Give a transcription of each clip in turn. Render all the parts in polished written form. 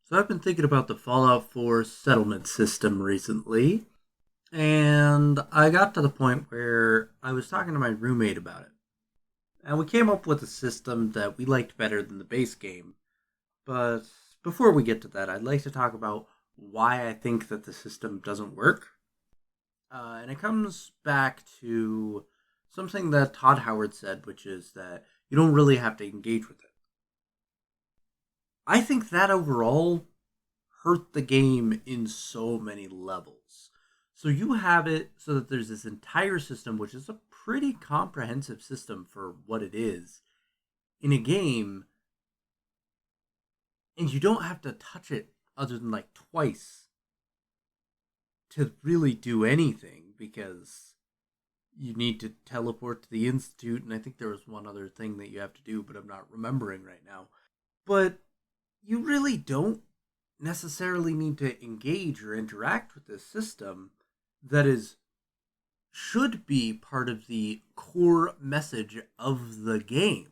So I've been thinking about the Fallout 4 settlement system recently, and I got to the point where I was talking to my roommate about it. And we came up with a system that we liked better than the base game. But before we get to that, I'd like to talk about why I think that the system doesn't work. And it comes back to something that Todd Howard said, which is that you don't really have to engage with it. I think that overall hurt the game in so many levels. So you have it so that there's this entire system, which is a pretty comprehensive system for what it is, in a game, and you don't have to touch it other than like twice to really do anything because you need to teleport to the Institute, and I think there was one other thing that you have to do, but I'm not remembering right now. But you really don't necessarily need to engage or interact with this system that is should be part of the core message of the game.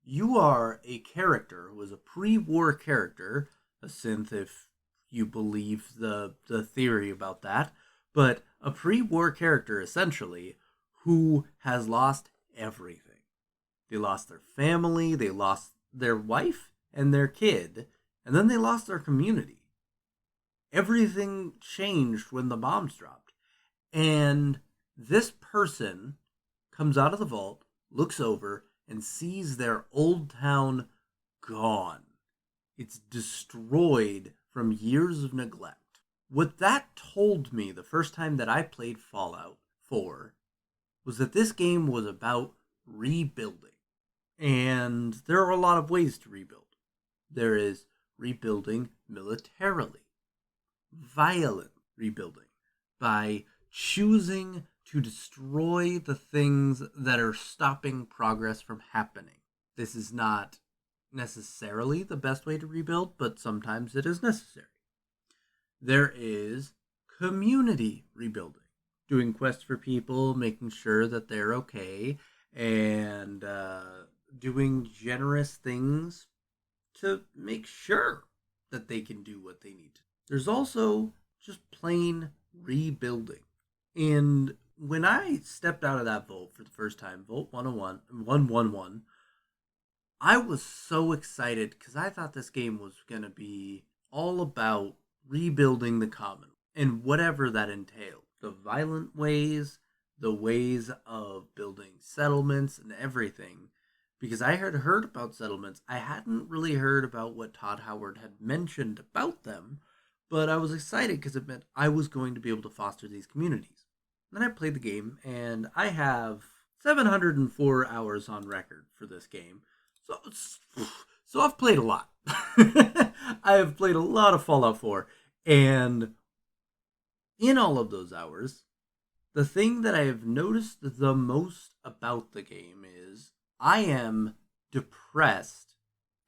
You are a character who is a pre-war character, a synth if you believe the theory about that, but a pre-war character essentially who has lost everything. They lost their family, they lost their wife and their kid, and then they lost their community. Everything changed when the bombs dropped. And this person comes out of the vault, looks over, and sees their old town gone. It's destroyed from years of neglect. What that told me the first time that I played Fallout 4 was that this game was about rebuilding. And there are a lot of ways to rebuild. There is rebuilding militarily, violent rebuilding, by choosing to destroy the things that are stopping progress from happening. This is not necessarily the best way to rebuild, but sometimes it is necessary. There is community rebuilding, doing quests for people, making sure that they're okay, and doing generous things to make sure that they can do what they need to. There's also just plain rebuilding. And when I stepped out of that vault for the first time, Vault 101, 111, I was so excited because I thought this game was going to be all about rebuilding the common and whatever that entailed. The violent ways, the ways of building settlements and everything. Because I had heard about settlements, I hadn't really heard about what Todd Howard had mentioned about them, but I was excited because it meant I was going to be able to foster these communities. Then I played the game, and I have 704 hours on record for this game. So, so I've played a lot. I have played a lot of Fallout 4, and in all of those hours, the thing that I have noticed the most about the game is I am depressed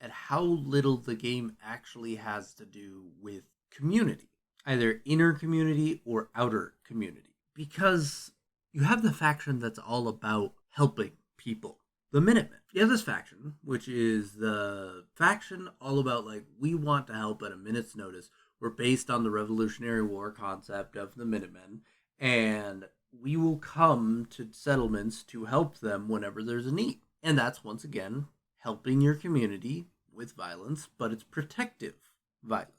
at how little the game actually has to do with community, either inner community or outer community. Because you have the faction that's all about helping people, the Minutemen. You have this faction, which is the faction all about, like, we want to help at a minute's notice. We're based on the Revolutionary War concept of the Minutemen, and we will come to settlements to help them whenever there's a need. And that's once again helping your community with violence, but it's protective violence.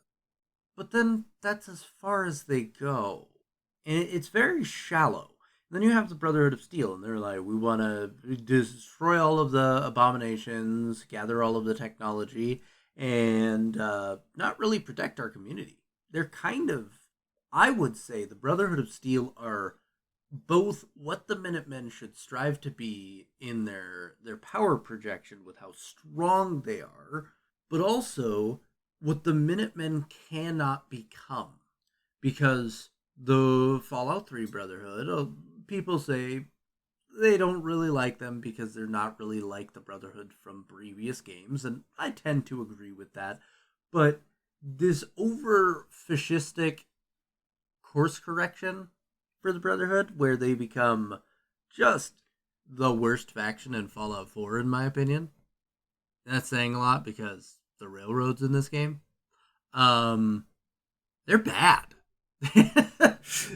But then that's as far as they go. And it's very shallow. And then you have the Brotherhood of Steel, and they're like, we want to destroy all of the abominations, gather all of the technology, and not really protect our community. They're kind of, I would say, the Brotherhood of Steel are both what the Minutemen should strive to be in their power projection with how strong they are, but also what the Minutemen cannot become. Because the Fallout 3 Brotherhood, people say they don't really like them because they're not really like the Brotherhood from previous games, and I tend to agree with that. But this over fascistic course correction for the Brotherhood, where they become just the worst faction in Fallout 4, in my opinion. That's saying a lot because the railroads in this game. they're bad.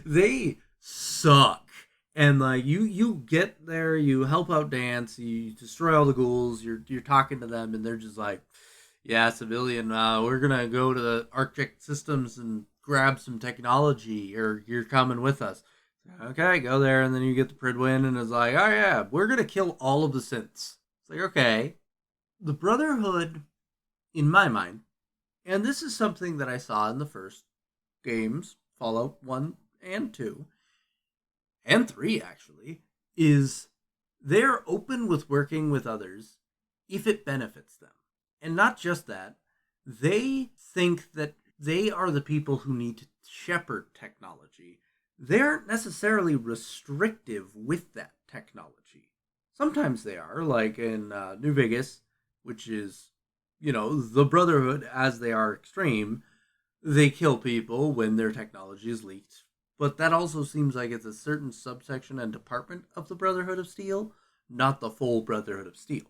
They suck. And like you get there, you help out Dance, you destroy all the ghouls, you're talking to them, and they're just like, yeah, civilian, we're gonna go to the Arctic Systems and grab some technology, or you're coming with us. Okay, go there, and then you get the Pridwin, and it's like, oh yeah, we're gonna kill all of the synths. It's like, okay. The Brotherhood, in my mind, and this is something that I saw in the first games, Fallout 1 and 2, and 3 actually, is they're open with working with others if it benefits them. And not just that, they think that they are the people who need to shepherd technology. They aren't necessarily restrictive with that technology. Sometimes they are, like in New Vegas, which is, the Brotherhood as they are extreme. They kill people when their technology is leaked. But that also seems like it's a certain subsection and department of the Brotherhood of Steel, not the full Brotherhood of Steel.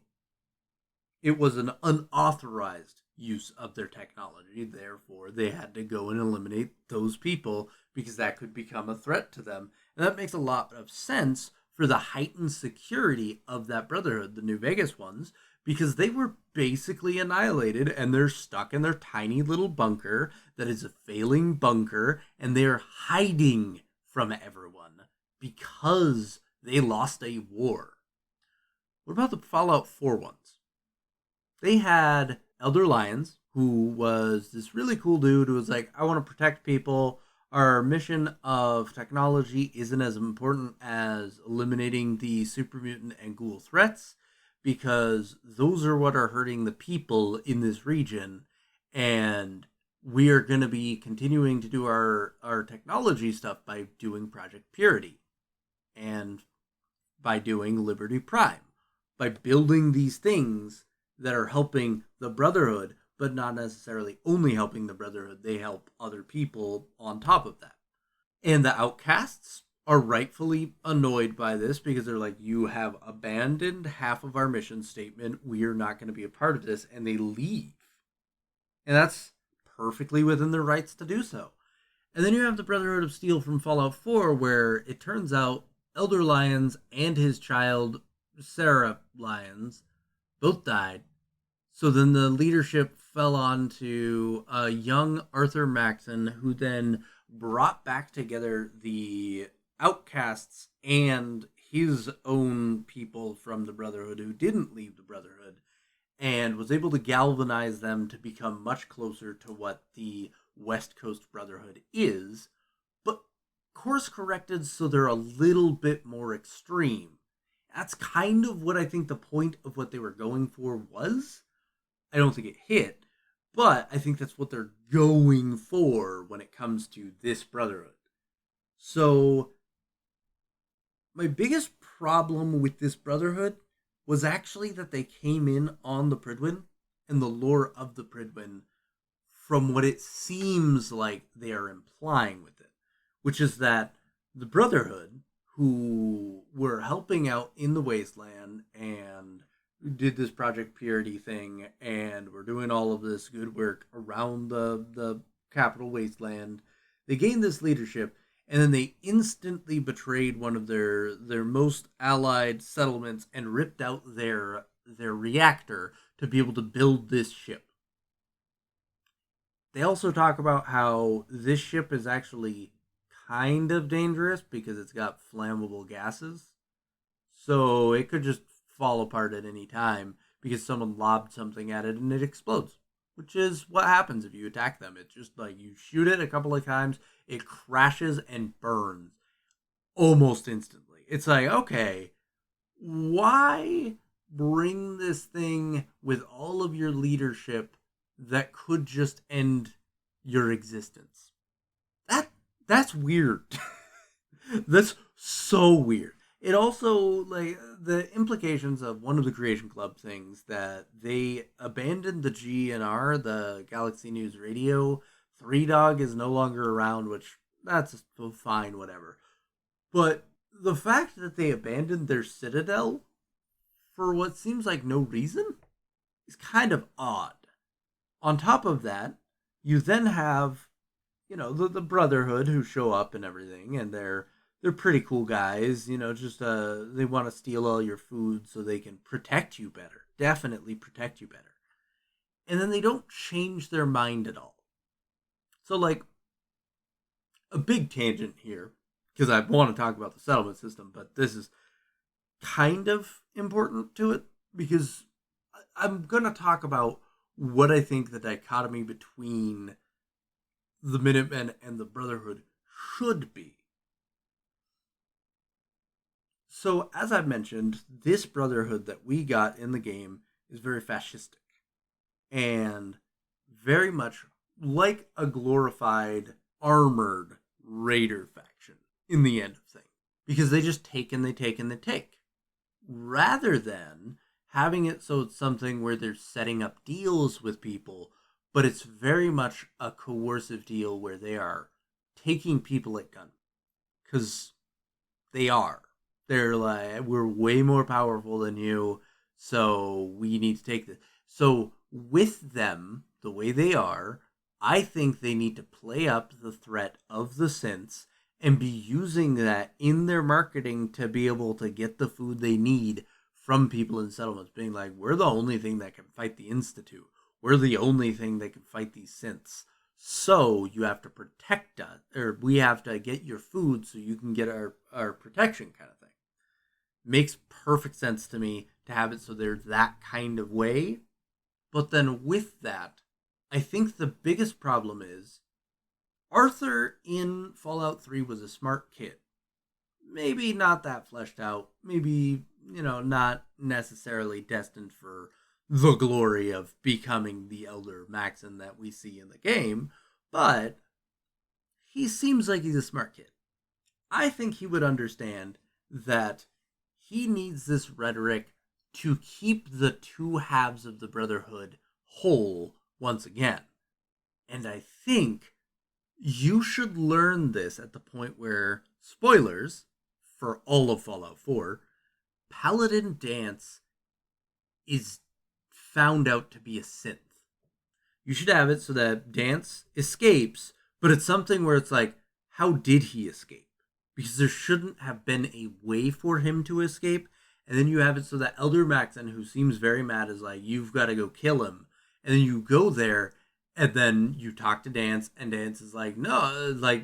It was an unauthorized use of their technology, therefore they had to go and eliminate those people because that could become a threat to them. And that makes a lot of sense for the heightened security of that Brotherhood, the New Vegas ones, because they were basically annihilated and they're stuck in their tiny little bunker that is a failing bunker, and they're hiding from everyone because they lost a war. What about the Fallout 4 ones? They had Elder Lyons, who was this really cool dude who was like, I want to protect people. Our mission of technology isn't as important as eliminating the super mutant and ghoul threats, because those are what are hurting the people in this region. And we are going to be continuing to do our technology stuff by doing Project Purity and by doing Liberty Prime, by building these things that are helping the Brotherhood, but not necessarily only helping the Brotherhood. They help other people on top of that. And the Outcasts are rightfully annoyed by this because they're like, you have abandoned half of our mission statement. We are not going to be a part of this. And they leave. And that's perfectly within their rights to do so. And then you have the Brotherhood of Steel from Fallout 4, where it turns out Elder Lyons and his child, Sarah Lyons, both died. So then the leadership fell on to young Arthur Maxon, who then brought back together the Outcasts and his own people from the Brotherhood who didn't leave the Brotherhood, and was able to galvanize them to become much closer to what the West Coast Brotherhood is, but course corrected so they're a little bit more extreme. That's kind of what I think the point of what they were going for was. I don't think it hit, but I think that's what they're going for when it comes to this Brotherhood. So, my biggest problem with this Brotherhood was actually that they came in on the Pridwin and the lore of the Pridwin from what it seems like they are implying with it, which is that the Brotherhood, who were helping out in the Wasteland and did this Project Purity thing and were doing all of this good work around the capital Wasteland, they gained this leadership, and then they instantly betrayed one of their most allied settlements and ripped out their reactor to be able to build this ship. They also talk about how this ship is actually kind of dangerous because it's got flammable gases. So it could just fall apart at any time because someone lobbed something at it and it explodes, which is what happens if you attack them. It's just like you shoot it a couple of times, it crashes and burns almost instantly. It's like, okay, why bring this thing with all of your leadership that could just end your existence? That's weird. That's so weird. It also, like, the implications of one of the Creation Club things that they abandoned the GNR, the Galaxy News Radio. Three Dog is no longer around, which that's fine, whatever. But the fact that they abandoned their Citadel for what seems like no reason is kind of odd. On top of that, You then have, the Brotherhood who show up and everything, and they're pretty cool guys. Just they want to steal all your food so they can protect you better. Definitely protect you better. And then they don't change their mind at all. So, like, a big tangent here, because I want to talk about the settlement system, but this is kind of important to it because I'm going to talk about what I think the dichotomy between the Minutemen and the Brotherhood should be. So, as I've mentioned, this Brotherhood that we got in the game is very fascistic and very much like a glorified armored raider faction in the end of things. Because they just take and they take and they take. Rather than having it so it's something where they're setting up deals with people, but it's very much a coercive deal where they are taking people at gun. Because they are. They're like, we're way more powerful than you, so we need to take this. So with them, the way they are, I think they need to play up the threat of the synths and be using that in their marketing to be able to get the food they need from people in settlements, being like, we're the only thing that can fight the Institute. We're the only thing that can fight these synths. So you have to protect us, or we have to get your food so you can get our protection, kind of thing. Makes perfect sense to me to have it so they're that kind of way. But then with that, I think the biggest problem is Arthur in Fallout 3 was a smart kid. Maybe not that fleshed out. Maybe, not necessarily destined for the glory of becoming the Elder Maxon that we see in the game, but he seems like he's a smart kid. I think he would understand that he needs this rhetoric to keep the two halves of the Brotherhood whole once again. And I think you should learn this at the point where, spoilers for all of Fallout 4, Paladin Danse is found out to be a synth. You should have it so that Danse escapes, but it's something where it's like, how did he escape? Because there shouldn't have been a way for him to escape. And then you have it so that Elder Maxon, who seems very mad, is like, you've got to go kill him. And then you go there, and then you talk to Danse, and Danse is like, no, like,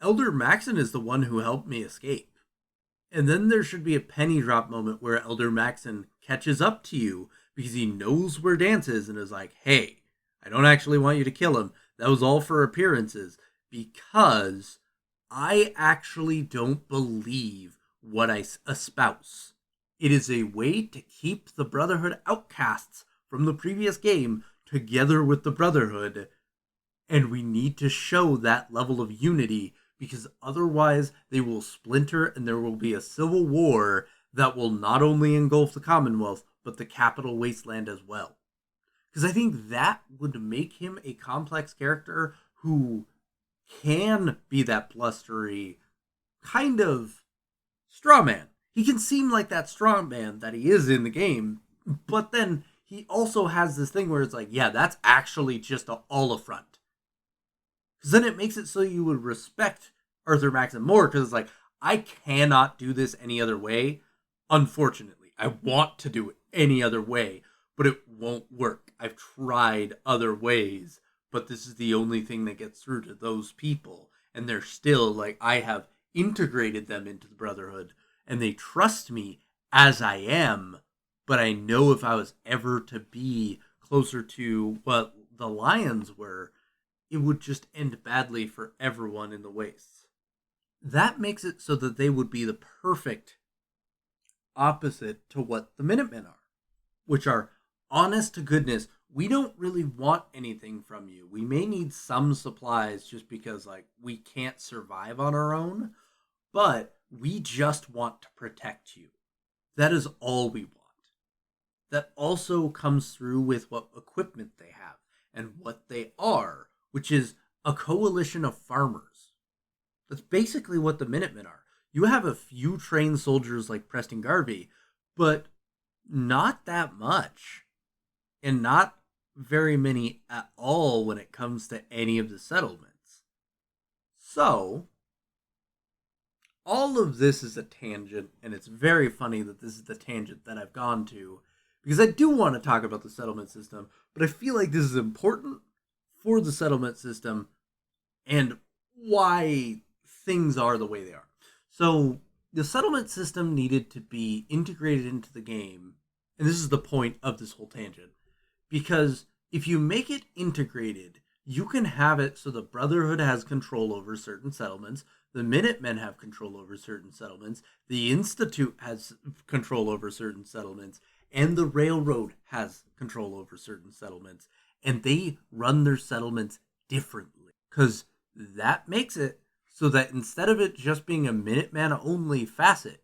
Elder Maxon is the one who helped me escape. And then there should be a penny drop moment where Elder Maxon catches up to you because he knows where Danse is and is like, hey, I don't actually want you to kill him. That was all for appearances because I actually don't believe what I espouse. It is a way to keep the Brotherhood outcasts from the previous game together with the Brotherhood, and we need to show that level of unity because otherwise they will splinter and there will be a civil war that will not only engulf the Commonwealth but the Capital Wasteland as well. Because I think that would make him a complex character who can be that blustery kind of straw man. He can seem like that straw man that he is in the game, but then he also has this thing where it's like, yeah, that's actually just all a front. Because then it makes it so you would respect Arthur Maxon more, because it's like, I cannot do this any other way. Unfortunately, I want to do it any other way, but it won't work. I've tried other ways, but this is the only thing that gets through to those people. And they're still like, I have integrated them into the Brotherhood, and they trust me as I am, but I know if I was ever to be closer to what the Lions were, it would just end badly for everyone in the Wastes. That makes it so that they would be the perfect opposite to what the Minutemen are, which are honest to goodness. We don't really want anything from you. We may need some supplies just because, like, we can't survive on our own, but we just want to protect you. That is all we want. That also comes through with what equipment they have and what they are, which is a coalition of farmers. That's basically what the Minutemen are. You have a few trained soldiers like Preston Garvey, but not that much. And not very many at all when it comes to any of the settlements. So, all of this is a tangent, and it's very funny that this is the tangent that I've gone to, because I do want to talk about the settlement system, but I feel like this is important for the settlement system and why things are the way they are. So, the settlement system needed to be integrated into the game, and this is the point of this whole tangent, because if you make it integrated, you can have it so the Brotherhood has control over certain settlements, the Minutemen have control over certain settlements, the Institute has control over certain settlements, and the Railroad has control over certain settlements, and they run their settlements differently. Because that makes it so that instead of it just being a Minuteman only facet,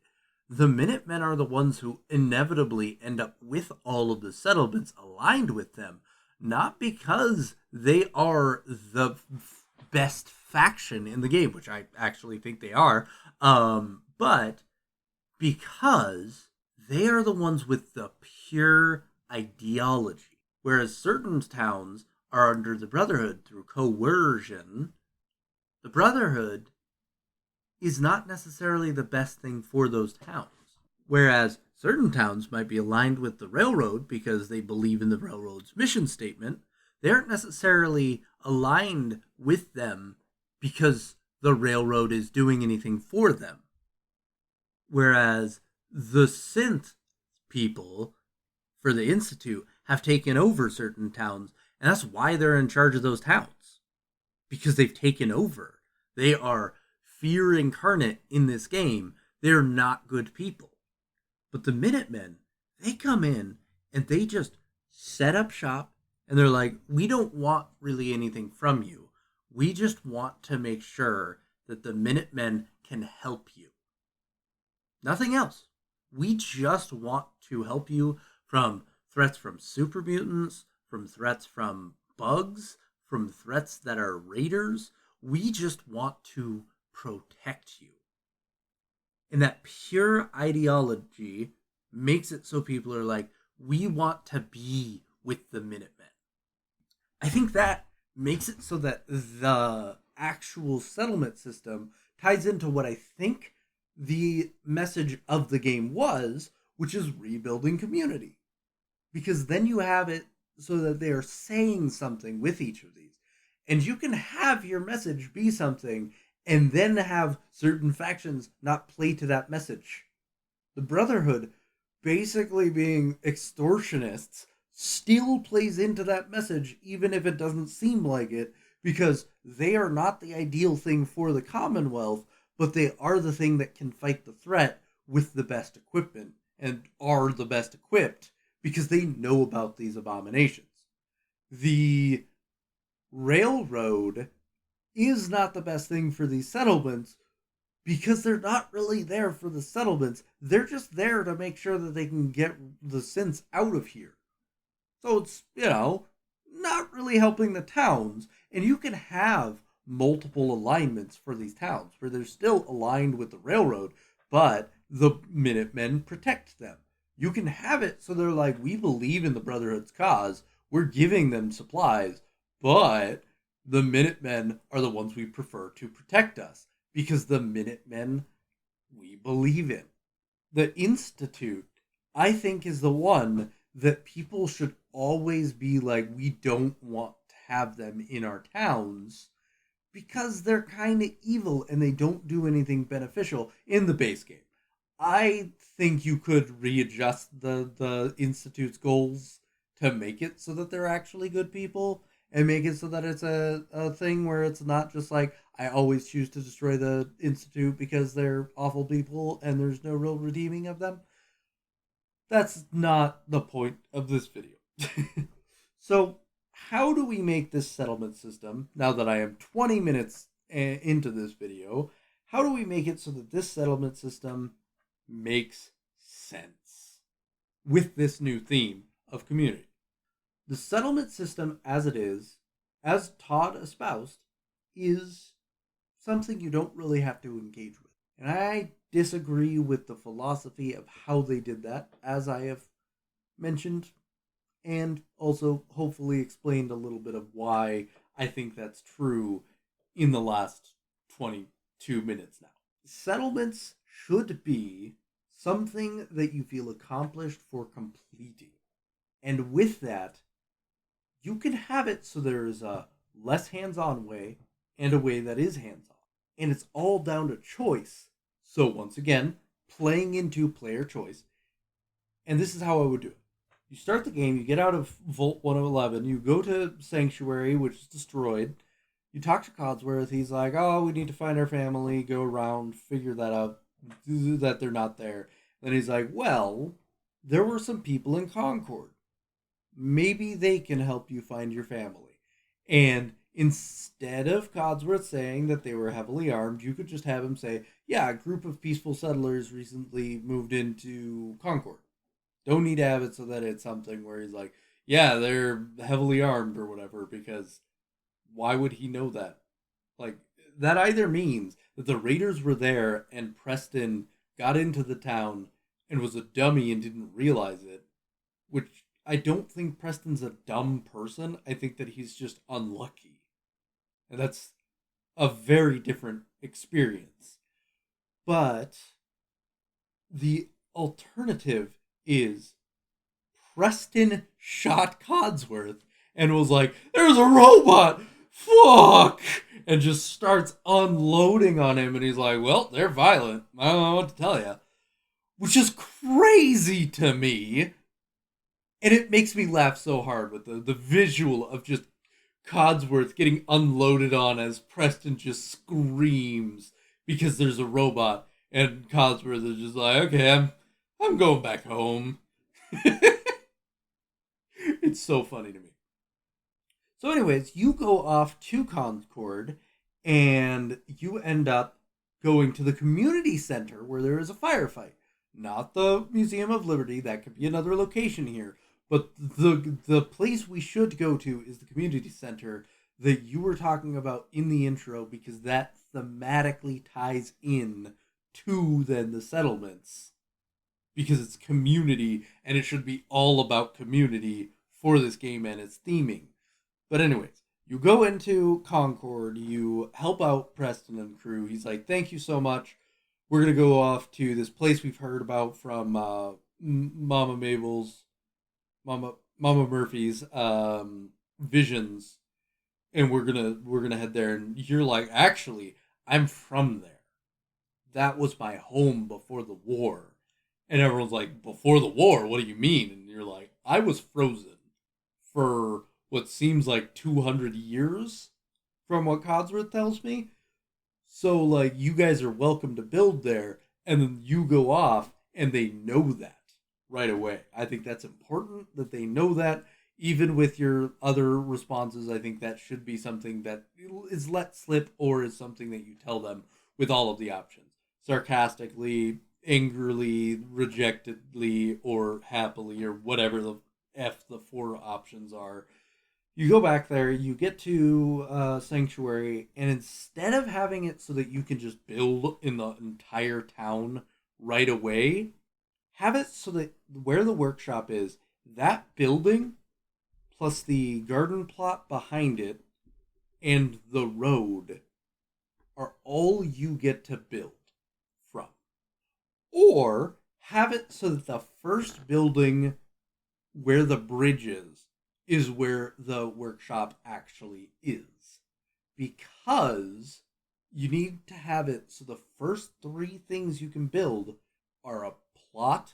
the Minutemen are the ones who inevitably end up with all of the settlements aligned with them, not because they are the best faction in the game, which I actually think they are, but because they are the ones with the pure ideology. Whereas certain towns are under the Brotherhood through coercion, the Brotherhood is not necessarily the best thing for those towns. Whereas certain towns might be aligned with the railroad because they believe in the railroad's mission statement, they aren't necessarily aligned with them because the railroad is doing anything for them. Whereas the synth people for the Institute have taken over certain towns, and that's why they're in charge of those towns. Because they've taken over. They are fear incarnate in this game. They're not good people. But the Minutemen, they come in and they just set up shop and they're like, we don't want really anything from you. We just want to make sure that the Minutemen can help you. Nothing else. We just want to help you from threats from super mutants, from threats from bugs, from threats that are raiders. We just want to protect you. And that pure ideology makes it so people are like, we want to be with the Minutemen. I think that makes it so that the actual settlement system ties into what I think the message of the game was, which is rebuilding community. Because then you have it so that they are saying something with each of these. And you can have your message be something and then have certain factions not play to that message. The Brotherhood, basically being extortionists, still plays into that message even if it doesn't seem like it, because they are not the ideal thing for the Commonwealth, but they are the thing that can fight the threat with the best equipment and are the best equipped because they know about these abominations. The railroad is not the best thing for these settlements because they're not really there for the settlements. They're just there to make sure that they can get the synths out of here. So it's, not really helping the towns. And you can have multiple alignments for these towns where they're still aligned with the railroad, but the Minutemen protect them. You can have it so they're like, we believe in the Brotherhood's cause, we're giving them supplies, but the Minutemen are the ones we prefer to protect us because the Minutemen we believe in. The Institute, I think, is the one that people should always be like, we don't want to have them in our towns because they're kind of evil and they don't do anything beneficial in the base game. I think you could readjust the Institute's goals to make it so that they're actually good people and make it so that it's a thing where it's not just like, I always choose to destroy the Institute because they're awful people and there's no real redeeming of them. That's not the point of this video. So, how do we make this settlement system, now that I am 20 minutes into this video, how do we make it so that this settlement system makes sense with this new theme of community? The settlement system as it is, as Todd espoused, is something you don't really have to engage with. And I disagree with the philosophy of how they did that, as I have mentioned and also hopefully explained a little bit of why I think that's true in the last 22 minutes now. Settlements should be something that you feel accomplished for completing. And with that, you can have it so there's a less hands on way and a way that is hands on. And it's all down to choice. So, once again, playing into player choice. And this is how I would do it. You start the game, you get out of Vault 111, you go to Sanctuary, which is destroyed. You talk to Codsworth, he's like, oh, we need to find our family, go around, figure that out, that they're not there. Then he's like, well, there were some people in Concord. Maybe they can help you find your family. And instead of Codsworth saying that they were heavily armed, you could just have him say, yeah, a group of peaceful settlers recently moved into Concord. Don't need to have it so that it's something where he's like, yeah, they're heavily armed or whatever, because why would he know that? Like, that either means that the Raiders were there and Preston got into the town and was a dummy and didn't realize it, which I don't think Preston's a dumb person. I think that he's just unlucky. And that's a very different experience. But the alternative is Preston shot Codsworth and was like, there's a robot! Fuck! And just starts unloading on him. And he's like, well, they're violent. I don't know what to tell you. Which is crazy to me. And it makes me laugh so hard with the visual of just Codsworth getting unloaded on as Preston just screams because there's a robot. And Codsworth is just like, okay, I'm going back home. It's so funny to me. So, anyways, you go off to Concord and you end up going to the community center where there is a firefight. Not the Museum of Liberty, that could be another location here. But the place we should go to is the community center that you were talking about in the intro, because that thematically ties in to then the settlements, because it's community and it should be all about community for this game and its theming. But anyways, you go into Concord, you help out Preston and crew. He's like, thank you so much. We're going to go off to this place we've heard about from Mama Murphy's visions, and we're gonna head there. And you're like, actually, I'm from there. That was my home before the war. And everyone's like, before the war? What do you mean? And you're like, I was frozen for what seems like 200 years from what Codsworth tells me. So, like, you guys are welcome to build there. And then you go off, and they know that right away. I think that's important that they know that. Even with your other responses, I think that should be something that is let slip, or is something that you tell them with all of the options. Sarcastically, angrily, rejectedly, or happily, or whatever the F the four options are. You go back there, you get to Sanctuary, and instead of having it so that you can just build in the entire town right away, have it so that where the workshop is, that building plus the garden plot behind it and the road are all you get to build from. Or have it so that the first building where the bridge is where the workshop actually is. Because you need to have it so the first three things you can build are a plot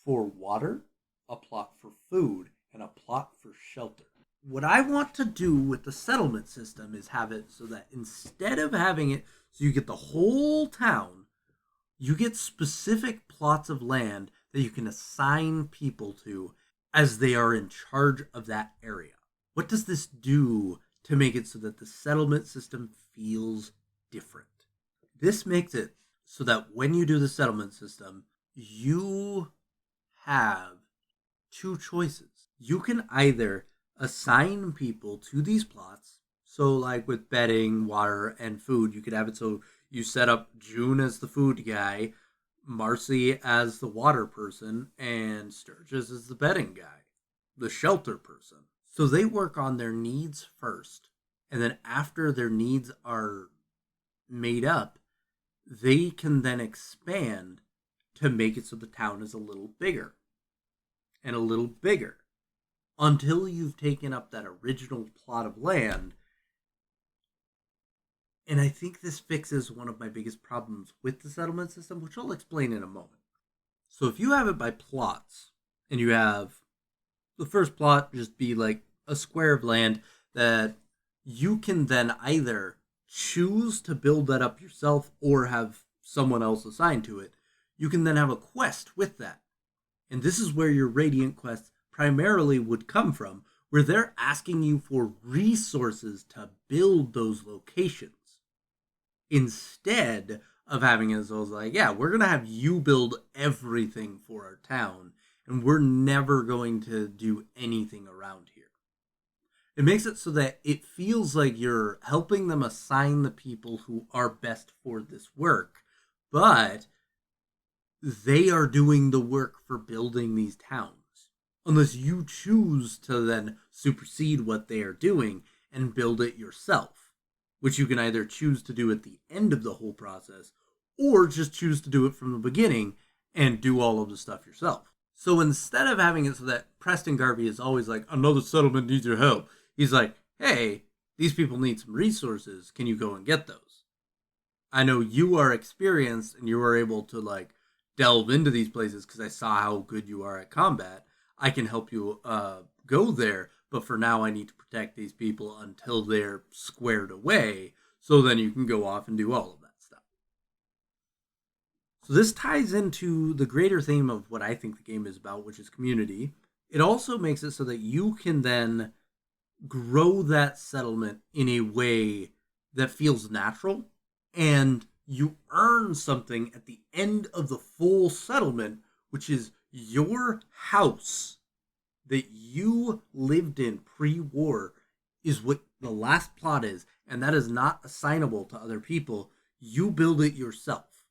for water, a plot for food, and a plot for shelter. What I want to do with the settlement system is have it so that instead of having it so you get the whole town, you get specific plots of land that you can assign people to as they are in charge of that area. What does this do to make it so that the settlement system feels different? This makes it so that when you do the settlement system, you have two choices. You can either assign people to these plots. So, like with bedding, water, and food, you could have it so you set up June as the food guy, Marcy as the water person, and Sturgis as the bedding guy. the shelter person. So they work on their needs first, and then after their needs are made up, they can then expand to make it so the town is a little bigger and a little bigger until you've taken up that original plot of land. And I think this fixes one of my biggest problems with the settlement system, which I'll explain in a moment. So if you have it by plots, and you have the first plot just be like a square of land that you can then either choose to build that up yourself or have someone else assigned to it, you can then have a quest with that. And this is where your Radiant quests primarily would come from, where they're asking you for resources to build those locations. Instead of having it as like, yeah, we're going to have you build everything for our town, and we're never going to do anything around here. It makes it so that it feels like you're helping them assign the people who are best for this work, but they are doing the work for building these towns. Unless you choose to then supersede what they are doing and build it yourself, which you can either choose to do at the end of the whole process or just choose to do it from the beginning and do all of the stuff yourself. So instead of having it so that Preston Garvey is always like, another settlement needs your help, he's like, hey, these people need some resources. Can you go and get those? I know you are experienced and you are able to like delve into these places because I saw how good you are at combat. I can help you go there, but for now I need to protect these people until they're squared away, so then you can go off and do all of that stuff. So this ties into the greater theme of what I think the game is about, which is community. It also makes it so that you can then grow that settlement in a way that feels natural, and you earn something at the end of the full settlement, which is your house that you lived in pre-war is what the last plot is, and that is not assignable to other people. You build it yourself.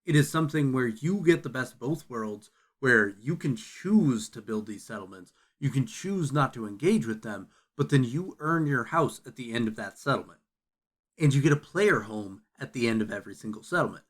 It is something where you get the best of both worlds, where you can choose to build these settlements. You can choose not to engage with them, but then you earn your house at the end of that settlement. And you get a player home at the end of every single settlement.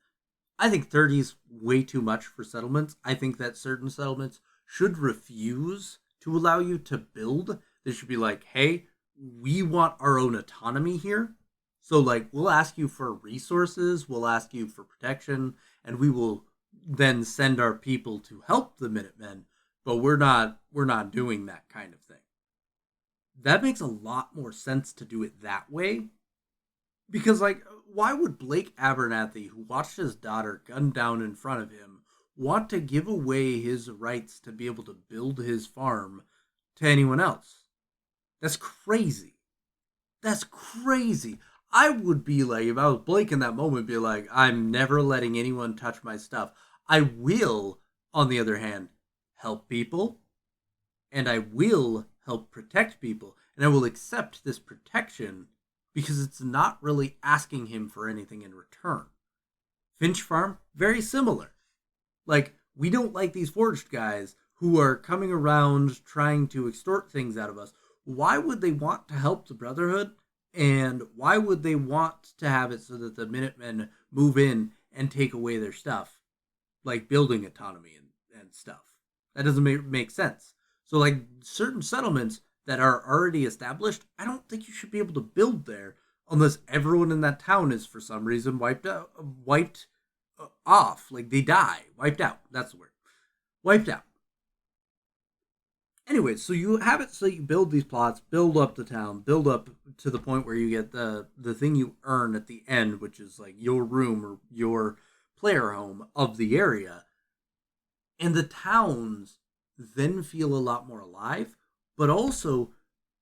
I think 30 is way too much for settlements. I think that certain settlements should refuse to allow you to build. They should be like, hey, we want our own autonomy here. So like, we'll ask you for resources, we'll ask you for protection, and we will then send our people to help the Minutemen, but we're not doing that kind of thing. That makes a lot more sense to do it that way. Because, like, why would Blake Abernathy, who watched his daughter gunned down in front of him, want to give away his rights to be able to build his farm to anyone else? That's crazy. That's crazy. I would be like, if I was Blake in that moment, be like, I'm never letting anyone touch my stuff. I will, on the other hand, help people, and I will help protect people, and I will accept this protection because it's not really asking him for anything in return. Finch Farm, very similar. Like, we don't like these forged guys who are coming around trying to extort things out of us. Why would they want to help the Brotherhood? And why would they want to have it so that the Minutemen move in and take away their stuff? Like building autonomy and stuff. That doesn't make sense. So, like, certain settlements that are already established, I don't think you should be able to build there unless everyone in that town is for some reason wiped off. Like, they die. Wiped out. That's the word. Wiped out. Anyway, so you have it so you build these plots, build up the town, build up to the point where you get the thing you earn at the end, which is like your room or your player home of the area. And the towns then feel a lot more alive. But also,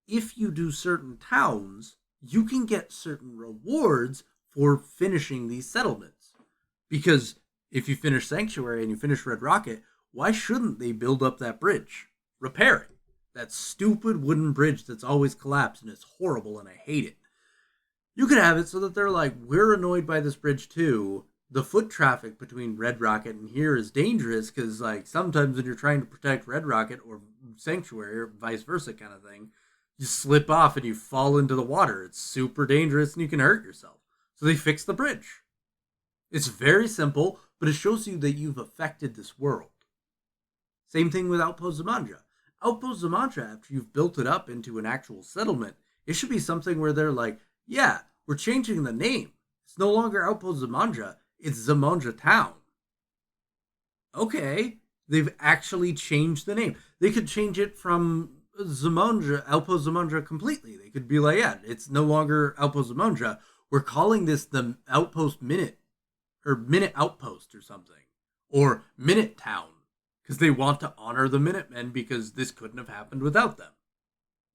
if you do certain towns, you can get certain rewards for finishing these settlements. Because if you finish Sanctuary and you finish Red Rocket, why shouldn't they build up that bridge? Repair it. That stupid wooden bridge that's always collapsed and it's horrible and I hate it. You could have it so that they're like, we're annoyed by this bridge too. the foot traffic between Red Rocket and here is dangerous because, like, sometimes when you're trying to protect Red Rocket or Sanctuary or vice versa kind of thing, you slip off and you fall into the water. It's super dangerous and you can hurt yourself. So they fixed the bridge. It's very simple, but it shows you that you've affected this world. Same thing with Outpost Zamandra. Outpost Zamandra, after you've built it up into an actual settlement, it should be something where they're like, yeah, we're changing the name. It's no longer Outpost Zamandra, it's Zamandra Town. Okay, they've actually changed the name. They could change it from Zamandra, Outpost Zamandra completely. They could be like, yeah, it's no longer Outpost Zamandra. We're calling this the Outpost Minute, or Minute Outpost or something, or Minute Town, because they want to honor the Minutemen because this couldn't have happened without them.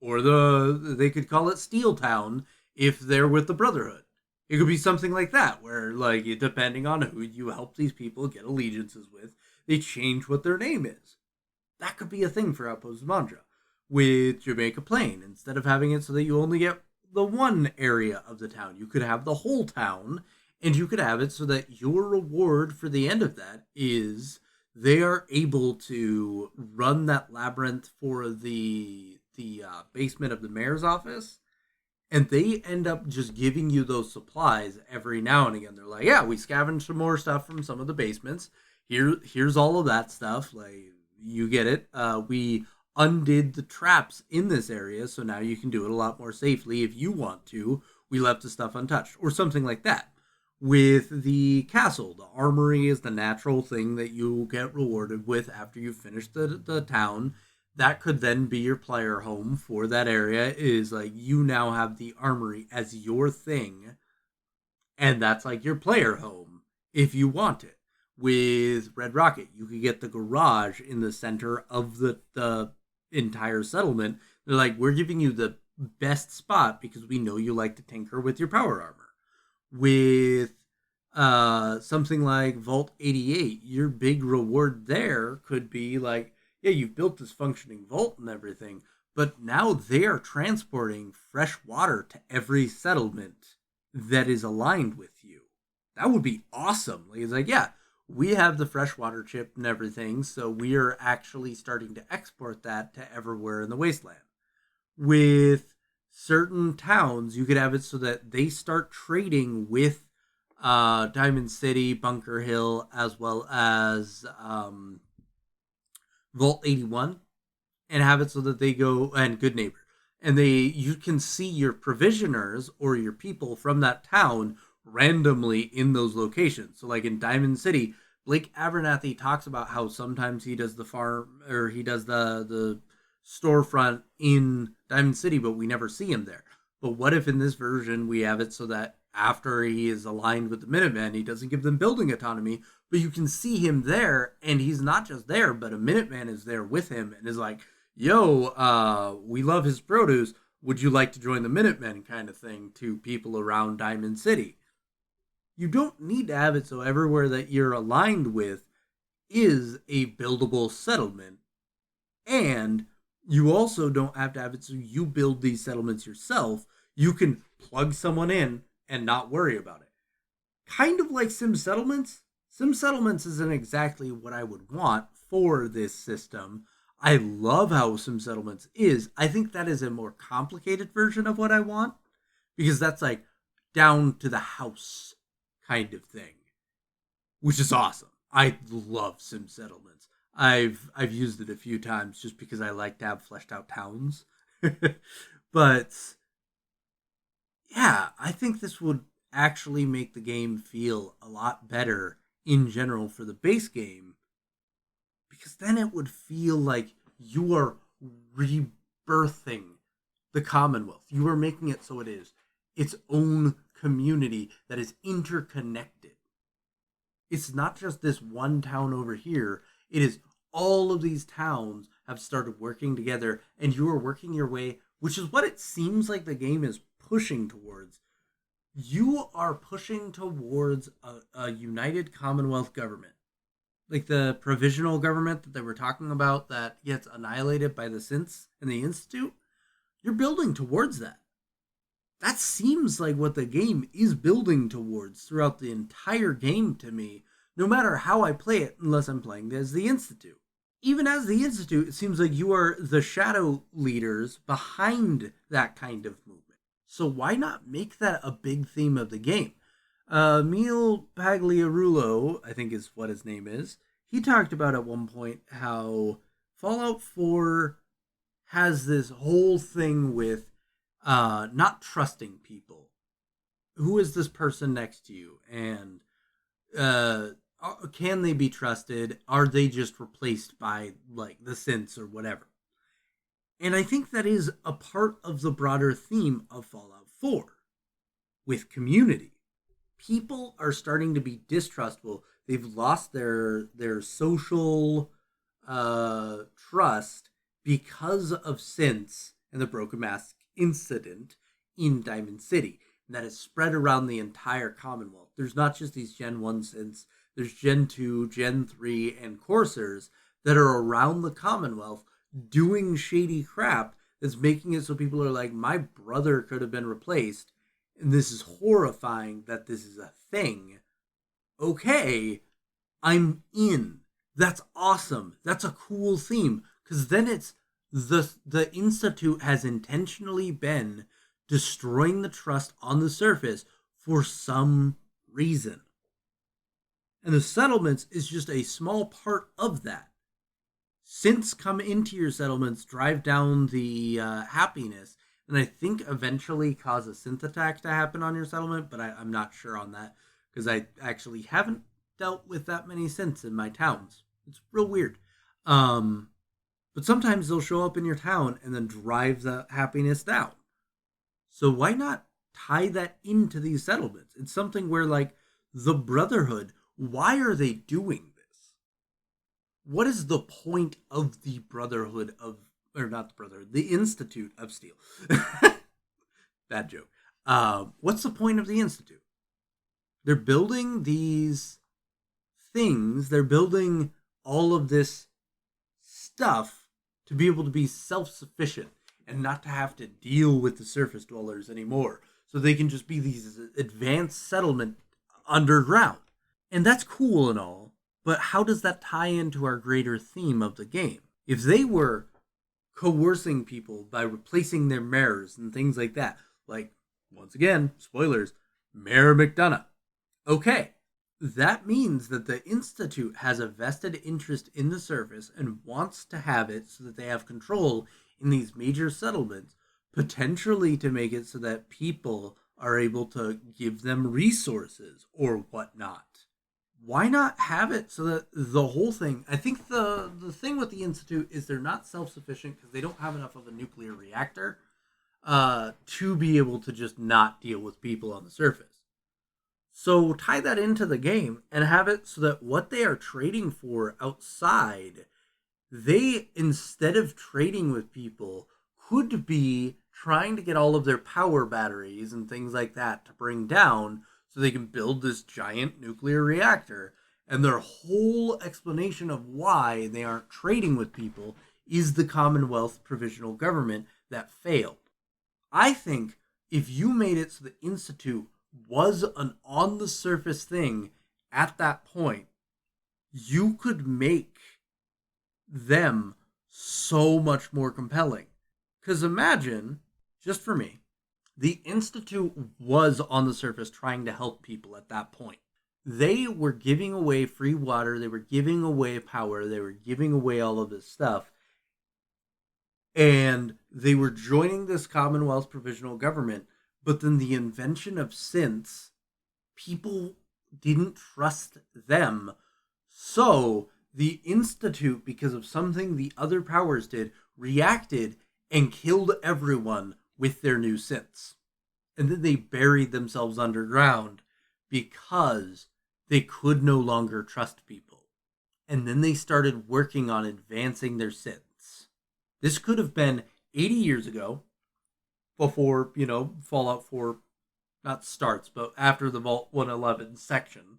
Or they could call it Steel Town if they're with the Brotherhood. It could be something like that, where, like, depending on who you help these people get allegiances with, they change what their name is. That could be a thing for Outpost Zamandra. With Jamaica Plain, instead of having it so that you only get the one area of the town, you could have the whole town, and you could have it so that your reward for the end of that is they are able to run that labyrinth for the basement of the mayor's office, and they end up just giving you those supplies every now and again. They're like, yeah, we scavenged some more stuff from some of the basements. Here's all of that stuff. Like, you get it. We undid the traps in this area, so now you can do it a lot more safely if you want to. We left the stuff untouched, or something like that. With the castle, the armory is the natural thing that you get rewarded with after you finish the town. That could then be your player home for that area. Is like, you now have the armory as your thing, and that's like your player home if you want it. With Red Rocket, you could get the garage in the center of the entire settlement. They're like, we're giving you the best spot because we know you like to tinker with your power armor. With something like Vault 88, your big reward there could be like, yeah, you've built this functioning vault and everything, but now they are transporting fresh water to every settlement that is aligned with you. That would be awesome. Like, it's like, yeah, we have the freshwater chip and everything, so we are actually starting to export that to everywhere in the wasteland. With certain towns, you could have it so that they start trading with Diamond City, Bunker Hill, as well as Vault 81, and have it so that they go, and Good Neighbor, and you can see your provisioners or your people from that town randomly in those locations. So, like in Diamond City, Blake Abernathy talks about how sometimes he does the farm, or he does the storefront in Diamond City, but we never see him there. But what if in this version we have it so that after he is aligned with the Minutemen, he doesn't give them building autonomy, but you can see him there, and he's not just there, but a Minuteman is there with him and is like, yo, we love his produce. Would you like to join the Minutemen, kind of thing, to people around Diamond City? You don't need to have it so everywhere that you're aligned with is a buildable settlement. And you also don't have to have it so you build these settlements yourself. You can plug someone in and not worry about it. Kind of like Sim Settlements. Sim Settlements isn't exactly what I would want for this system. I love how Sim Settlements is. I think that is a more complicated version of what I want, because that's like down to the house kind of thing, which is awesome. I love Sim Settlements. I've used it a few times just because I like to have fleshed out towns. But yeah, I think this would actually make the game feel a lot better in general for the base game, because then it would feel like you are rebirthing the Commonwealth. You are making it so it is its own community that is interconnected. It's not just this one town over here. It is all of these towns have started working together, and you are working your way, which is what it seems like the game is pushing towards. You are pushing towards a united Commonwealth government. Like the provisional government that they were talking about that gets annihilated by the synths and the Institute. You're building towards that. That seems like what the game is building towards throughout the entire game to me, no matter how I play it, unless I'm playing as the Institute. Even as the Institute, it seems like you are the shadow leaders behind that kind of movement. So why not make that a big theme of the game? Neil Pagliarulo, I think is what his name is, he talked about at one point how Fallout 4 has this whole thing with not trusting people. Who is this person next to you? And can they be trusted? Are they just replaced by like the synths or whatever? And I think that is a part of the broader theme of Fallout 4 with community. People are starting to be distrustful. They've lost their social trust because of synths and the Broken Mask incident in Diamond City. And that has spread around the entire Commonwealth. There's not just these Gen 1 synths, there's Gen 2, Gen 3, and Coursers that are around the Commonwealth doing shady crap that's making it so people are like, my brother could have been replaced, and this is horrifying that this is a thing. Okay, I'm in. That's awesome. That's a cool theme. Because then it's the Institute has intentionally been destroying the trust on the surface for some reason. And the settlements is just a small part of that. Synths come into your settlements, drive down the happiness, and I think eventually cause a synth attack to happen on your settlement, but I'm not sure on that because I actually haven't dealt with that many synths in my towns. It's real weird. But sometimes they'll show up in your town and then drive the happiness down. So why not tie that into these settlements? It's something where, like, the Brotherhood, why are they doing this? What is the point of the Brotherhood of, or not the Brotherhood, the Institute of Steel? Bad joke. What's the point of the Institute? They're building these things, they're building all of this stuff to be able to be self-sufficient and not to have to deal with the surface dwellers anymore. So they can just be these advanced settlement underground. And that's cool and all, but how does that tie into our greater theme of the game? If they were coercing people by replacing their mayors and things like that, like, once again, spoilers, Mayor McDonough. Okay, that means that the Institute has a vested interest in the surface and wants to have it so that they have control in these major settlements, potentially to make it so that people are able to give them resources or whatnot. Why not have it so that the whole thing, I think the thing with the Institute is they're not self-sufficient because they don't have enough of a nuclear reactor to be able to just not deal with people on the surface. So tie that into the game and have it so that what they are trading for outside, they, instead of trading with people, could be trying to get all of their power batteries and things like that to bring down so they can build this giant nuclear reactor. And their whole explanation of why they aren't trading with people is the Commonwealth Provisional Government that failed. I think if you made it so the Institute was an on-the-surface thing at that point, you could make them so much more compelling. Because imagine, just for me, the Institute was on the surface trying to help people at that point. They were giving away free water, they were giving away power, they were giving away all of this stuff. And they were joining this Commonwealth Provisional Government, but then the invention of synths, people didn't trust them. So the Institute, because of something the other powers did, reacted and killed everyone with their new synths. And then they buried themselves underground because they could no longer trust people. And then they started working on advancing their synths. This could have been 80 years ago, before, Fallout 4 not starts, but after the Vault 111 section.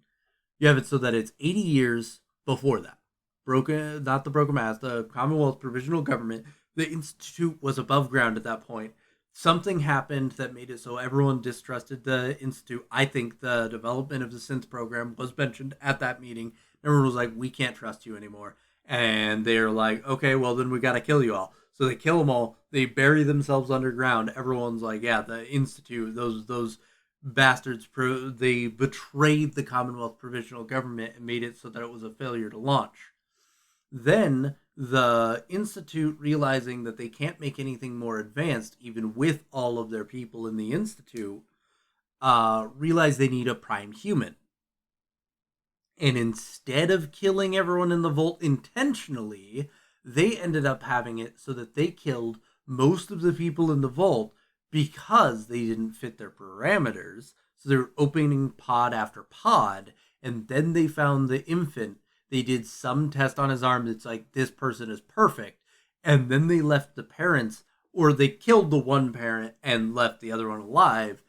You have it so that it's 80 years before that. Not the Broken Mask, the Commonwealth Provisional Government. The Institute was above ground at that point, something happened that made it so everyone distrusted the Institute. I think the development of the synth program was mentioned at that meeting. Everyone was like, we can't trust you anymore. And they're like, okay, well, then we got to kill you all. So they kill them all. They bury themselves underground. Everyone's like, yeah, the Institute, those bastards, they betrayed the Commonwealth Provisional Government and made it so that it was a failure to launch. Then the Institute, realizing that they can't make anything more advanced, even with all of their people in the Institute, realize they need a prime human. And instead of killing everyone in the vault intentionally, they ended up having it so that they killed most of the people in the vault because they didn't fit their parameters. So they were opening pod after pod, and then they found the infant. They did some test on his arm that's like, this person is perfect. And then they left the parents, or they killed the one parent and left the other one alive.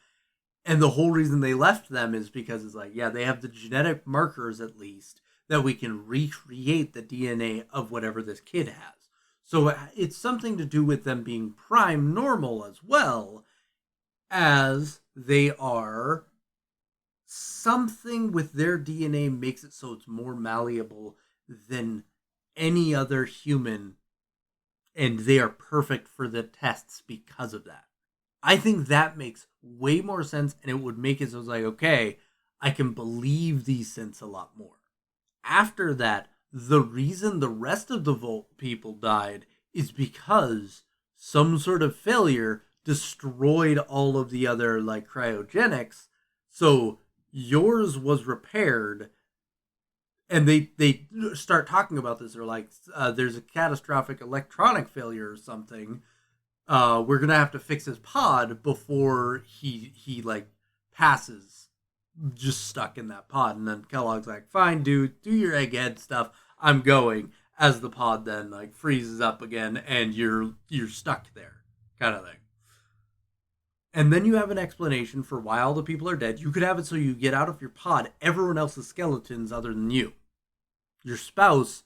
And the whole reason they left them is because it's like, yeah, they have the genetic markers at least that we can recreate the DNA of whatever this kid has. So it's something to do with them being prime normal as well as they are something with their DNA makes it so it's more malleable than any other human, and they are perfect for the tests because of that. I think that makes way more sense, and it would make it so it's like, okay, I can believe these synths a lot more. After that, the reason the rest of the Volt people died is because some sort of failure destroyed all of the other like cryogenics. So yours was repaired, and they start talking about this. They're like, there's a catastrophic electronic failure or something. We're gonna have to fix his pod before he like passes, just stuck in that pod. And then Kellogg's like, fine, dude, do your egghead stuff. I'm going. As the pod then like freezes up again, and you're stuck there, kind of thing. And then you have an explanation for why all the people are dead. You could have it so you get out of your pod everyone else's skeletons other than you. Your spouse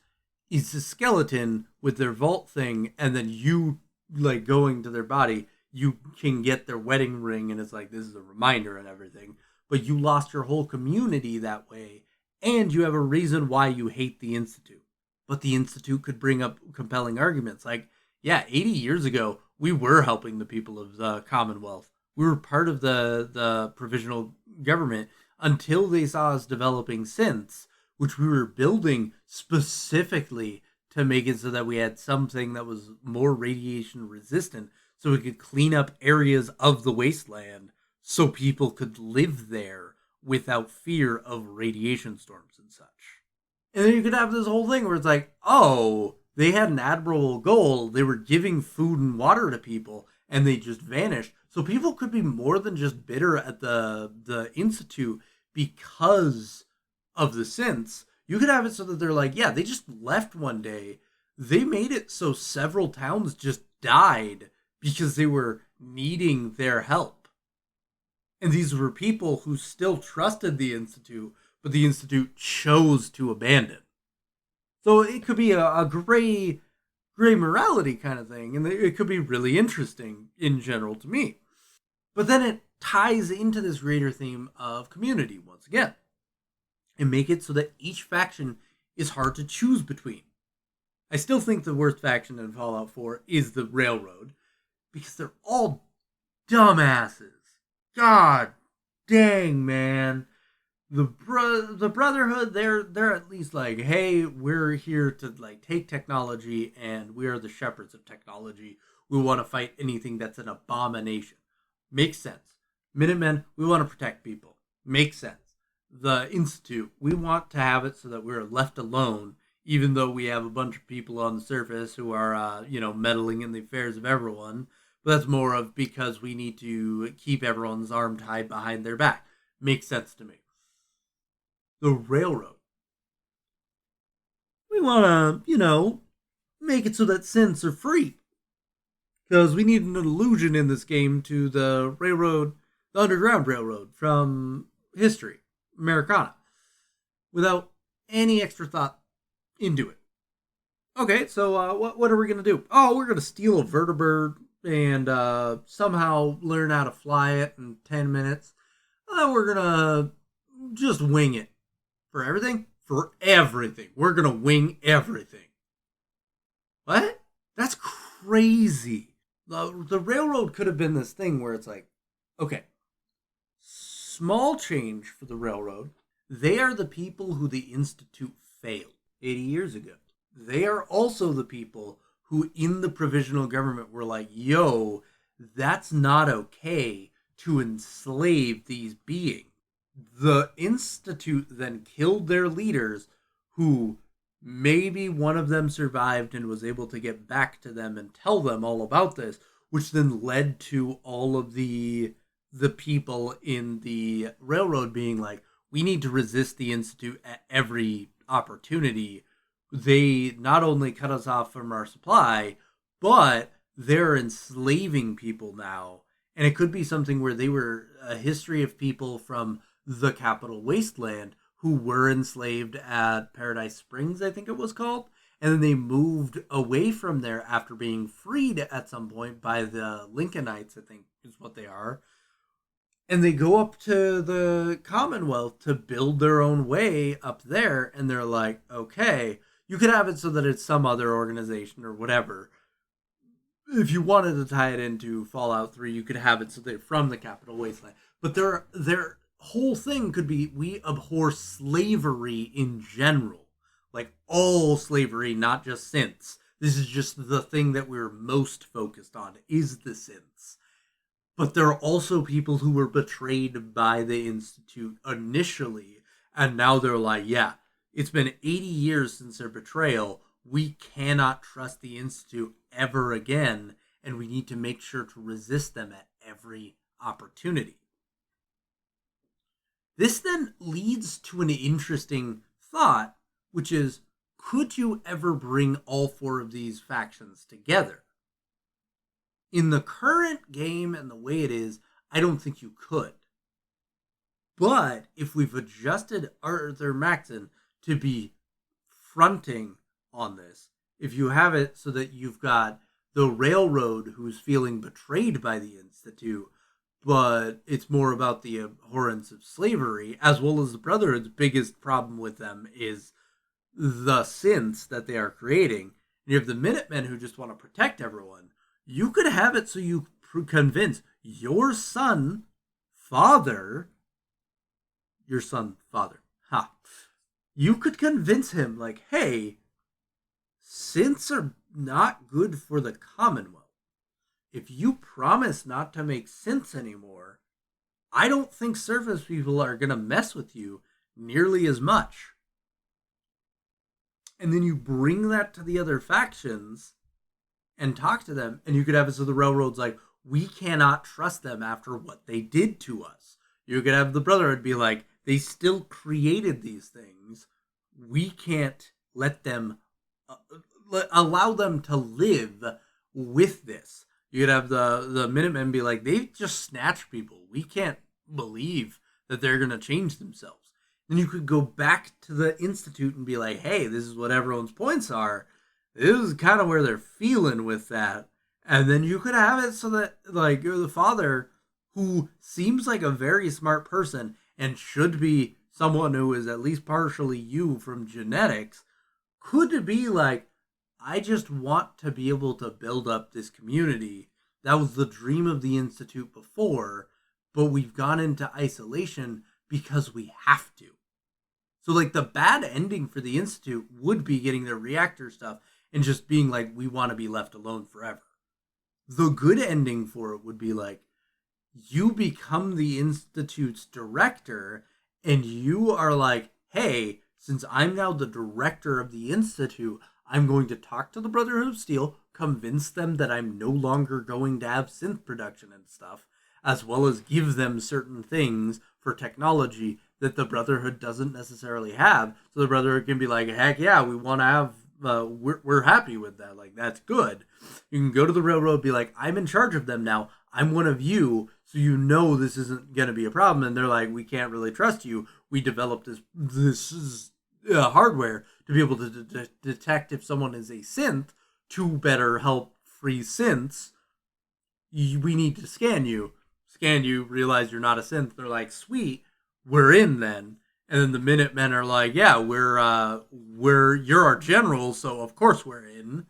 is a skeleton with their vault thing, and then you like going to their body, you can get their wedding ring, and it's like this is a reminder and everything. But you lost your whole community that way, and you have a reason why you hate the Institute. But the Institute could bring up compelling arguments like, yeah, 80 years ago, we were helping the people of the Commonwealth. We were part of the provisional government until they saw us developing synths, which we were building specifically to make it so that we had something that was more radiation resistant, so we could clean up areas of the wasteland so people could live there without fear of radiation storms and such. And then you could have this whole thing where it's like, oh, they had an admirable goal. They were giving food and water to people, and they just vanished. So people could be more than just bitter at the Institute because of the synths. You could have it so that they're like, yeah, they just left one day. They made it so several towns just died because they were needing their help. And these were people who still trusted the Institute, but the Institute chose to abandon. So it could be a gray morality kind of thing, and it could be really interesting in general to me. But then it ties into this greater theme of community once again, and make it so that each faction is hard to choose between. I still think the worst faction in Fallout 4 is the Railroad, because they're all dumbasses. God dang, man. The Brotherhood, they're at least like, hey, we're here to like take technology, and we are the shepherds of technology. We want to fight anything that's an abomination. Makes sense. Minutemen, we want to protect people. Makes sense. The Institute, we want to have it so that we're left alone, even though we have a bunch of people on the surface who are, meddling in the affairs of everyone. But that's more of because we need to keep everyone's arm tied behind their back. Makes sense to me. The Railroad. We want to, make it so that synths are free. Because we need an allusion in this game to the railroad, the Underground Railroad from history, Americana, without any extra thought into it. Okay, so what are we going to do? Oh, we're going to steal a vertibird and somehow learn how to fly it in 10 minutes. And then we're going to just wing it for everything. For everything. We're going to wing everything. What? That's crazy. The railroad could have been this thing where it's like, okay, small change for the railroad. They are the people who the Institute failed 80 years ago. They are also the people who, in the provisional government, were like, yo, that's not okay to enslave these beings. The Institute then killed their leaders, who maybe one of them survived and was able to get back to them and tell them all about this, which then led to all of the people in the railroad being like, we need to resist the Institute at every opportunity. They not only cut us off from our supply, but they're enslaving people now. And it could be something where they were a history of people from the Capital Wasteland who were enslaved at Paradise Springs, I think it was called. And then they moved away from there after being freed at some point by the Lincolnites, I think is what they are. And they go up to the Commonwealth to build their own way up there. And they're like, okay, you could have it so that it's some other organization or whatever. If you wanted to tie it into Fallout 3, you could have it so they're from the Capital Wasteland. But their whole thing could be, we abhor slavery in general. Like all slavery, not just synths. This is just the thing that we're most focused on, is the synths. But there are also people who were betrayed by the Institute initially, and now they're like, yeah, it's been 80 years since their betrayal. We cannot trust the Institute ever again, and we need to make sure to resist them at every opportunity. This then leads to an interesting thought, which is, could you ever bring all four of these factions together? In the current game and the way it is, I don't think you could. But if we've adjusted Arthur Maxon to be fronting on this, if you have it so that you've got the railroad who's feeling betrayed by the Institute, but it's more about the abhorrence of slavery, as well as the Brotherhood's biggest problem with them is the synths that they are creating. And you have the Minutemen who just want to protect everyone. You could have it so you convince your son, father, you could convince him, like, hey, synths are not good for the Commonwealth. If you promise not to make synths anymore, I don't think surface people are going to mess with you nearly as much. And then you bring that to the other factions and talk to them, and you could have it so the railroad's like, we cannot trust them after what they did to us. You could have the Brotherhood be like, they still created these things. We can't let them, allow them to live with this. You could have the Minutemen be like, they just snatched people. We can't believe that they're going to change themselves. Then you could go back to the Institute and be like, hey, this is what everyone's points are. This is kind of where they're feeling with that. And then you could have it so that, like, you're the father, who seems like a very smart person and should be someone who is at least partially you from genetics, could be like, I just want to be able to build up this community. That was the dream of the Institute before, but we've gone into isolation because we have to. So, like, the bad ending for the Institute would be getting their reactor stuff and just being like, we want to be left alone forever. The good ending for it would be like, you become the Institute's director, and you are like, hey, since I'm now the director of the Institute, I'm going to talk to the Brotherhood of Steel, convince them that I'm no longer going to have synth production and stuff, as well as give them certain things for technology that the Brotherhood doesn't necessarily have. So the Brotherhood can be like, heck yeah, we want to have, we're happy with that. Like, that's good. You can go to the railroad, be like, I'm in charge of them now. I'm one of you, so you know this isn't going to be a problem. And they're like, we can't really trust you. We developed this hardware to be able to detect if someone is a synth to better help free synths. we need to scan you. Scan you, realize you're not a synth. They're like, sweet, we're in then. And then the Minutemen are like, yeah, you're our general, so of course we're in.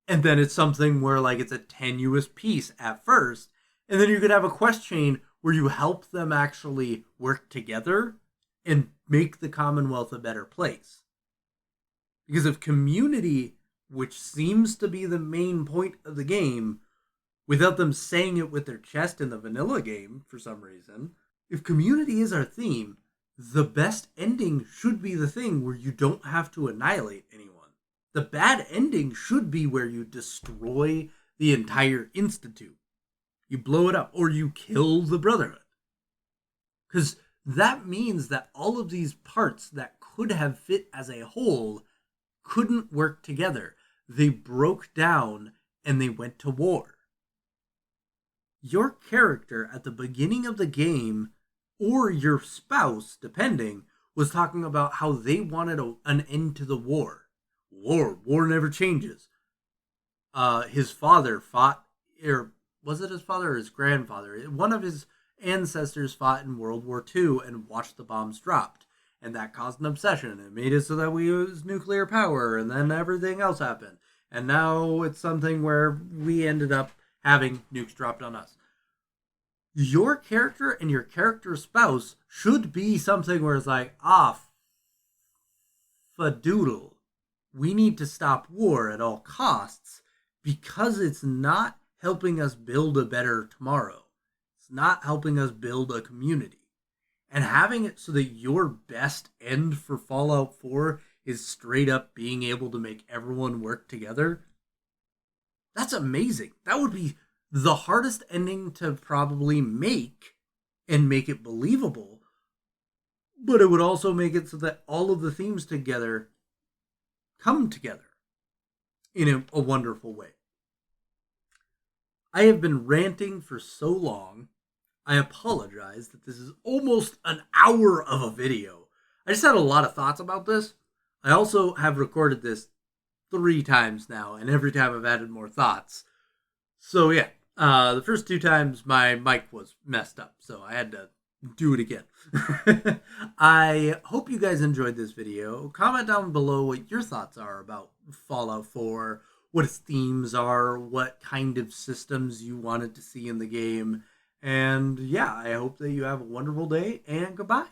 And then it's something where like it's a tenuous piece at first, and then you could have a quest chain where you help them actually work together and make the Commonwealth a better place. Because if community, which seems to be the main point of the game, without them saying it with their chest in the vanilla game for some reason, if community is our theme, the best ending should be the thing where you don't have to annihilate anyone. The bad ending should be where you destroy the entire institute. You blow it up, or you kill the Brotherhood. Because that means that all of these parts that could have fit as a whole couldn't work together. They broke down and they went to war. Your character at the beginning of the game, or your spouse, depending, was talking about how they wanted an end to the war. War never changes. His father fought, or was it his father or his grandfather? One of his ancestors fought in World War II and watched the bombs dropped. And that caused an obsession. It made it so that we used nuclear power, and then everything else happened. And now it's something where we ended up having nukes dropped on us. Your character and your character's spouse should be something where it's like, fadoodle. We need to stop war at all costs because it's not helping us build a better tomorrow. It's not helping us build a community. And having it so that your best end for Fallout 4 is straight up being able to make everyone work together, that's amazing. That would be the hardest ending to probably make and make it believable. But it would also make it so that all of the themes together come together in a wonderful way. I have been ranting for so long. I apologize that this is almost an hour of a video. I just had a lot of thoughts about this. I also have recorded this 3 times now, and every time I've added more thoughts. So yeah, the first 2 times my mic was messed up, so I had to do it again. I hope you guys enjoyed this video. Comment down below what your thoughts are about Fallout 4, what its themes are, what kind of systems you wanted to see in the game. And yeah, I hope that you have a wonderful day, and goodbye.